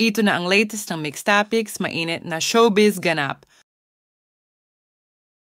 Ito na ang latest ng Mix Topics, mainit na showbiz ganap.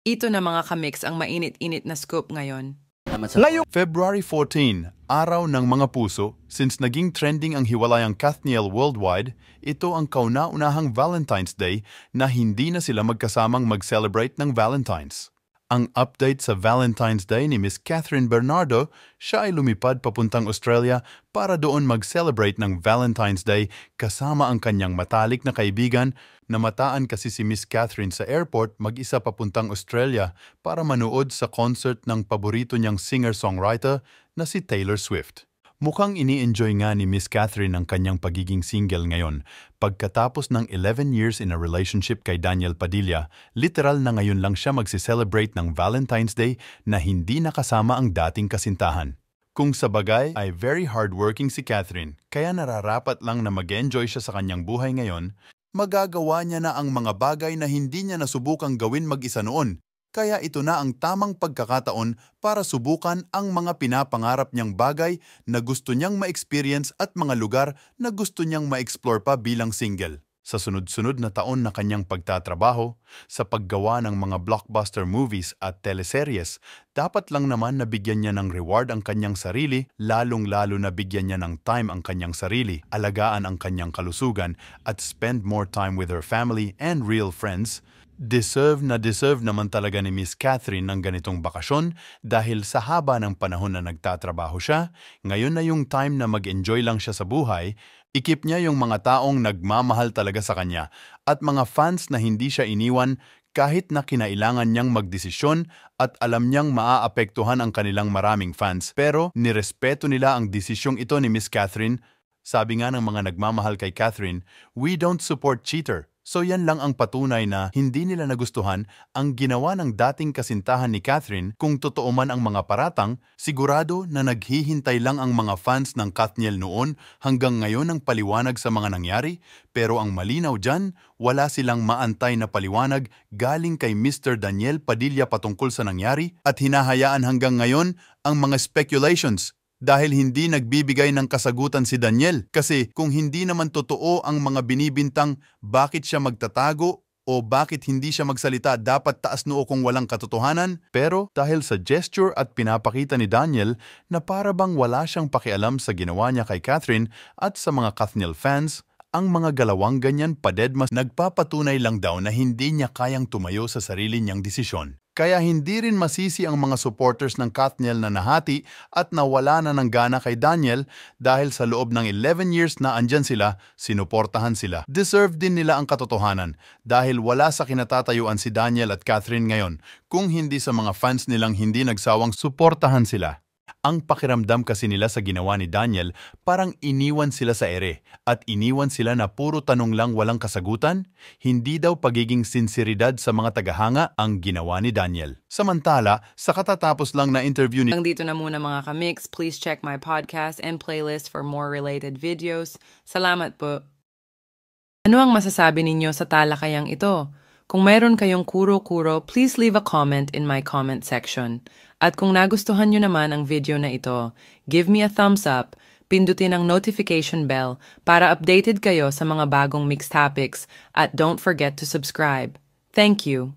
Ito na mga kamix ang mainit-init na scoop ngayon. Ngayong February 14, araw ng mga puso, since naging trending ang hiwalayang Kathniel worldwide, ito ang kauna-unahang Valentine's Day na hindi na sila magkasamang mag-celebrate ng Valentine's. Ang update sa Valentine's Day ni Miss Catherine Bernardo, siya ay lumipad papuntang Australia para doon mag-celebrate ng Valentine's Day kasama ang kanyang matalik na kaibigan. Namataan kasi si Miss Catherine sa airport mag-isa papuntang Australia para manood sa concert ng paborito niyang singer-songwriter na si Taylor Swift. Mukhang ini-enjoy nga ni Miss Catherine ang kanyang pagiging single ngayon. Pagkatapos ng 11 years in a relationship kay Daniel Padilla, literal na ngayon lang siya magsi-celebrate ng Valentine's Day na hindi nakasama ang dating kasintahan. Kung sa bagay ay very hardworking si Catherine, kaya nararapat lang na mag-enjoy siya sa kanyang buhay ngayon, magagawa niya na ang mga bagay na hindi niya nasubukang gawin mag-isa noon. Kaya ito na ang tamang pagkakataon para subukan ang mga pinapangarap niyang bagay na gusto niyang ma-experience at mga lugar na gusto niyang ma-explore pa bilang single. Sa sunod-sunod na taon na kanyang pagtatrabaho, sa paggawa ng mga blockbuster movies at teleseryes, dapat lang naman na bigyan niya ng reward ang kanyang sarili, lalong-lalo na bigyan niya ng time ang kanyang sarili, alagaan ang kanyang kalusugan, at spend more time with her family and real friends. Deserve naman talaga ni Miss Catherine ng ganitong bakasyon dahil sa haba ng panahon na nagtatrabaho siya, ngayon na yung time na mag-enjoy lang siya sa buhay, ikip niya yung mga taong nagmamahal talaga sa kanya at mga fans na hindi siya iniwan kahit na kinailangan niyang magdesisyon at alam niyang maaapektuhan ang kanilang maraming fans. Pero nirespeto nila ang desisyong ito ni Miss Catherine. Sabi nga ng mga nagmamahal kay Catherine, "We don't support cheater." So yan lang ang patunay na hindi nila nagustuhan ang ginawa ng dating kasintahan ni Catherine. Kung totoo man ang mga paratang, sigurado na naghihintay lang ang mga fans ng Kathniel noon hanggang ngayon ang paliwanag sa mga nangyari. Pero ang malinaw dyan, wala silang maantay na paliwanag galing kay Mr. Daniel Padilla patungkol sa nangyari at hinahayaan hanggang ngayon ang mga speculations. Dahil hindi nagbibigay ng kasagutan si Daniel. Kasi kung hindi naman totoo ang mga binibintang bakit siya magtatago o bakit hindi siya magsalita dapat taas noo kung walang katotohanan. Pero dahil sa gesture at pinapakita ni Daniel na para bang wala siyang pakialam sa ginawa niya kay Catherine at sa mga Kathniel fans, ang mga galawang ganyan padedmas nagpapatunay lang daw na hindi niya kayang tumayo sa sarili niyang desisyon. Kaya hindi rin masisi ang mga supporters ng Kathniel na nahati at nawala na ng gana kay Daniel dahil sa loob ng 11 years na andyan sila, sinuportahan sila. Deserve din nila ang katotohanan dahil wala sa kinatatayuan si Daniel at Catherine ngayon kung hindi sa mga fans nilang hindi nagsawang suportahan sila. Ang pakiramdam kasi nila sa ginawa ni Daniel parang iniwan sila sa ere at iniwan sila na puro tanong lang walang kasagutan, hindi daw pagiging sinseridad sa mga tagahanga ang ginawa ni Daniel. Samantala, sa katatapos lang na interview ni... Dito na muna mga kamix, please check my podcast and playlist for more related videos. Salamat po. Ano ang masasabi ninyo sa talakayang ito? Kung mayroon kayong kuro-kuro, please leave a comment in my comment section. At kung nagustuhan nyo naman ang video na ito, give me a thumbs up, pindutin ang notification bell para updated kayo sa mga bagong Mix Topics at don't forget to subscribe. Thank you!